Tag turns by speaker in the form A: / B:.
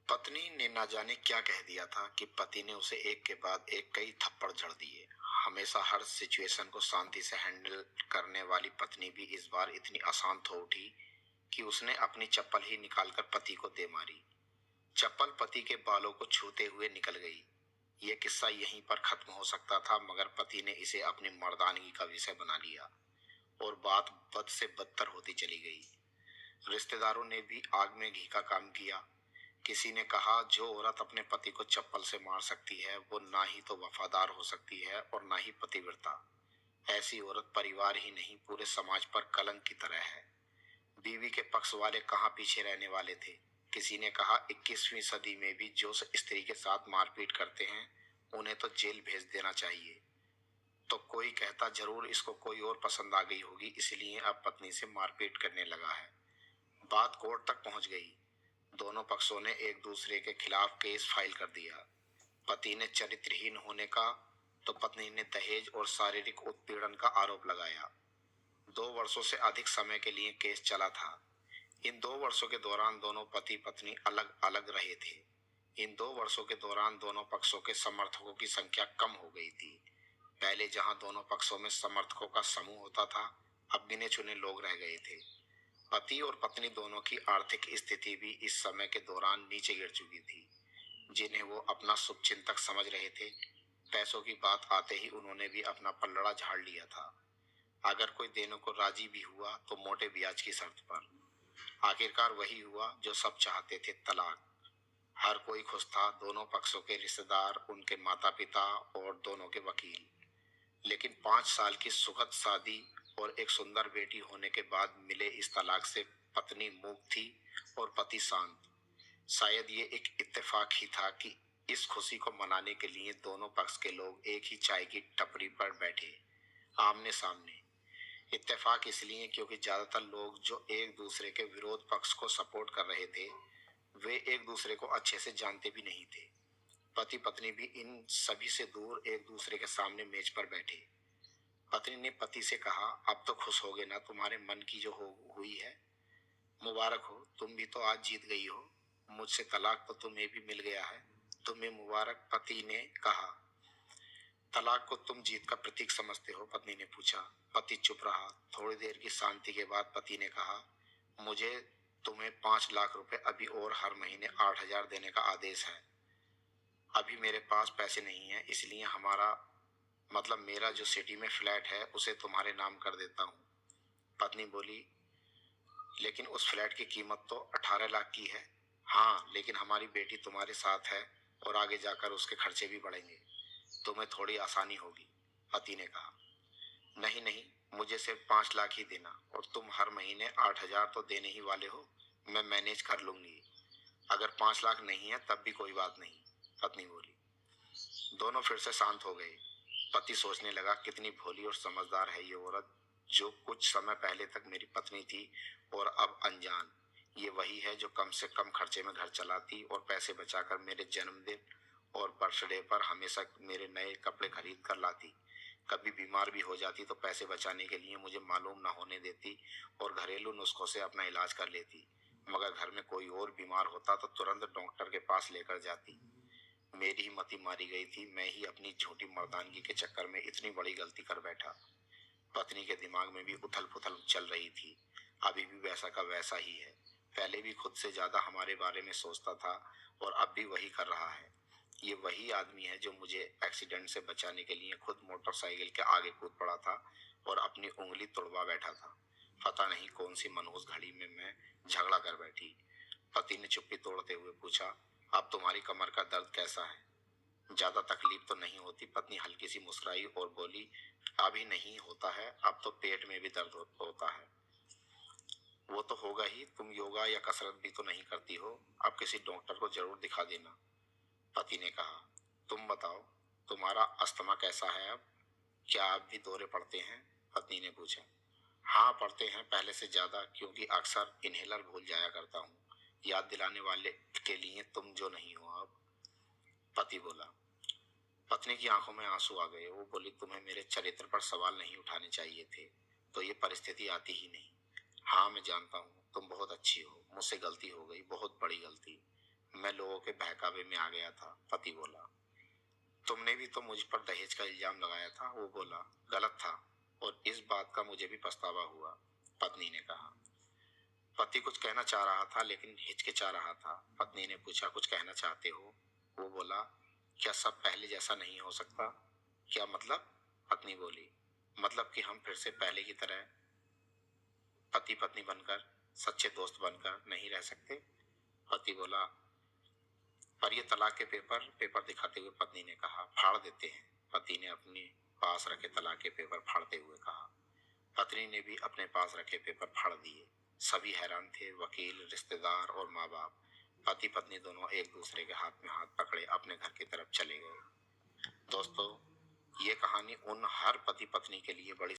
A: पत्नी ने ना जाने क्या कह दिया था कि पति ने उसे एक के बाद एक कई थप्पड़ जड़ दिए। हमेशा हर सिचुएशन को शांति से हैंडल करने वाली पत्नी भी इस बार इतनी अशांत हो उठी कि उसने अपनी चप्पल ही निकालकर पति को दे मारी। चप्पल पति के बालों को छूते हुए निकल गई। यह किस्सा यहीं पर खत्म हो सकता था, मगर पति ने इसे अपनी मर्दानगी का विषय बना लिया और बात बद से बदतर होती चली गई। रिश्तेदारों ने भी आग में घी का काम किया। किसी ने कहा, जो औरत अपने पति को चप्पल से मार सकती है वो ना ही तो वफादार हो सकती है और ना ही पतिव्रता। ऐसी औरत परिवार ही नहीं पूरे समाज पर कलंक की तरह है। बीवी के पक्ष वाले कहाँ पीछे रहने वाले थे। किसी ने कहा, 21वीं सदी में भी जो स्त्री के साथ मारपीट करते हैं उन्हें तो जेल भेज देना चाहिए। तो कोई कहता, जरूर इसको कोई और पसंद आ गई होगी इसलिए अब पत्नी से मारपीट करने लगा है। बात कोर्ट तक पहुंच गई। दोनों पक्षों ने एक दूसरे के खिलाफ केस फाइल कर दिया। पति ने चरित्रहीन होने का तो पत्नी ने दहेज और शारीरिक उत्पीड़न का आरोप लगाया। 2 वर्षों से अधिक समय के लिए केस चला था। इन 2 वर्षों के दौरान दोनों पति पत्नी अलग अलग रहे थे। इन 2 वर्षों के दौरान दोनों पक्षों के समर्थकों की संख्या कम हो गई थी। पहले जहां दोनों पक्षों में समर्थकों का समूह होता था, अब गिने चुने लोग रह गए थे। पति और पत्नी दोनों की आर्थिक स्थिति भी इस समय के दौरान नीचे गिर चुकी थी। जिन्हें वो अपना शुभचिंतक समझ रहे थे, पैसों की बात आते ही उन्होंने भी अपना पल्लड़ा झाड़ लिया था। अगर कोई देने को राजी भी हुआ तो मोटे ब्याज की शर्त पर। आखिरकार वही हुआ जो सब चाहते थे, तलाक। हर कोई खुश था, दोनों पक्षों के रिश्तेदार, उनके माता पिता और दोनों के वकील। लेकिन 5 साल की सुखद शादी और एक सुंदर बेटी होने के बाद मिले इस तलाक से पत्नी मूक थी और पति शांत। शायद ये एक इत्तेफाक ही था कि इस खुशी को मनाने के लिए दोनों पक्ष के लोग एक ही चाय की टपरी पर बैठे, आमने सामने। इत्तेफाक इसलिए क्योंकि ज्यादातर लोग जो एक दूसरे के विरोध पक्ष को सपोर्ट कर रहे थे, वे एक दूसरे को अच्छे से जानते भी नहीं थे। पति पत्नी भी इन सभी से दूर एक दूसरे के सामने मेज पर बैठे। पत्नी ने पति से कहा, अब तो खुश हो गए ना, तुम्हारे मन की जो हो हुई है। मुबारक हो, तुम भी तो आज जीत गई हो। मुझसे तलाक तो तुम्हें भी मिल गया है, तुम्हें मुबारक, पति ने कहा। तलाक को तुम जीत का प्रतीक समझते हो, पत्नी ने पूछा। पति चुप रहा। थोड़ी देर की शांति के बाद पति ने कहा, मुझे तुम्हें 5 लाख रुपए अभी और हर महीने 8,000 देने का आदेश है। अभी मेरे पास पैसे नहीं है, इसलिए मेरा जो सिटी में फ्लैट है उसे तुम्हारे नाम कर देता हूँ। पत्नी बोली, लेकिन उस फ्लैट की कीमत तो 18 लाख की है। हाँ, लेकिन हमारी बेटी तुम्हारे साथ है और आगे जाकर उसके खर्चे भी बढ़ेंगे, तुम्हें थोड़ी आसानी होगी। पति ने कहा, नहीं नहीं, मुझे सिर्फ 5 लाख ही देना, और तुम हर महीने 8,000 तो देने ही वाले हो, मैं मैनेज कर लूंगी। अगर 5 लाख नहीं है तब भी कोई बात नहीं, पत्नी बोली। दोनों फिर से शांत हो गए। पति सोचने लगा, कितनी भोली और समझदार है ये औरत, जो कुछ समय पहले तक मेरी पत्नी थी और अब अनजान। ये वही है जो कम से कम खर्चे में घर चलाती और पैसे बचाकर मेरे जन्मदिन और बर्थडे पर हमेशा मेरे नए कपड़े खरीद कर लाती। कभी बीमार भी हो जाती तो पैसे बचाने के लिए मुझे मालूम न होने देती और घरेलू नुस्खों से अपना इलाज कर लेती। मगर घर में कोई और बीमार होता तो तुरंत डॉक्टर के पास लेकर जाती। मेरी ही मति मारी गई थी, मैं ही अपनी झूठी मर्दानगी के चक्कर में इतनी बड़ी गलती कर बैठा। पत्नी के दिमाग में भी उथल पुथल चल रही थी। अभी भी वैसा का वैसा ही है। पहले भी खुद से ज्यादा हमारे बारे में सोचता था और अब भी वही कर रहा है। ये वही आदमी है जो मुझे एक्सीडेंट से बचाने के लिए खुद मोटरसाइकिल के आगे कूद पड़ा था और अपनी उंगली तोड़वा बैठा था। पता नहीं कौन सी मनहूस घड़ी में मैं झगड़ा कर बैठी। पति ने चुप्पी तोड़ते हुए पूछा, अब तुम्हारी कमर का दर्द कैसा है? ज्यादा तकलीफ तो नहीं होती? पत्नी हल्की सी मुस्कुराई और बोली, अभी नहीं होता है, अब तो पेट में भी दर्द होता है। वो तो होगा ही, तुम योगा या कसरत भी तो नहीं करती हो, अब किसी डॉक्टर को जरूर दिखा देना। पति ने कहा, तुम बताओ, तुम्हारा अस्थमा कैसा है अब? क्या आप भी दौरे पड़ते हैं? पत्नी ने पूछा। हाँ, पड़ते हैं, पहले से ज्यादा, क्योंकि अक्सर इनहेलर भूल जाया करता हूँ। याद दिलाने वाले के लिए तुम जो नहीं हो अब, पति बोला। पत्नी की आंखों में आंसू आ गए। वो बोली, तुम्हें मेरे चरित्र पर सवाल नहीं उठाने चाहिए थे, तो ये परिस्थिति आती ही नहीं। हाँ, मैं जानता हूँ, तुम बहुत अच्छी हो, मुझसे गलती हो गई, बहुत बड़ी गलती। मैं लोगों के बहकावे में आ गया था। पति बोला। तुमने भी तो मुझ पर दहेज का इल्जाम लगाया था। वो बोला। गलत था और इस बात का मुझे भी पछतावा हुआ। पत्नी ने कहा। पति कुछ कहना चाह रहा था लेकिन हिचकिचा रहा था। पत्नी ने पूछा, कुछ कहना चाहते हो? वो बोला, क्या सब पहले जैसा नहीं हो सकता? क्या मतलब? पत्नी बोली, मतलब कि हम फिर से पहले की तरह पति पत्नी बनकर, सच्चे दोस्त बनकर नहीं रह सकते? पति बोला, पर ये तलाक के पेपर दिखाते हुए पत्नी ने कहा। फाड़ देते हैं। पति ने अपने पास रखे तलाक के पेपर फाड़ते हुए कहा। पत्नी ने भी अपने पास रखे पेपर फाड़ दिए। सभी हैरान थे, वकील, रिश्तेदार और माँ बाप। पति पत्नी दोनों एक दूसरे के हाथ में हाथ पकड़े अपने घर की तरफ चले गए। दोस्तों, ये कहानी उन हर पति पत्नी के लिए बड़ी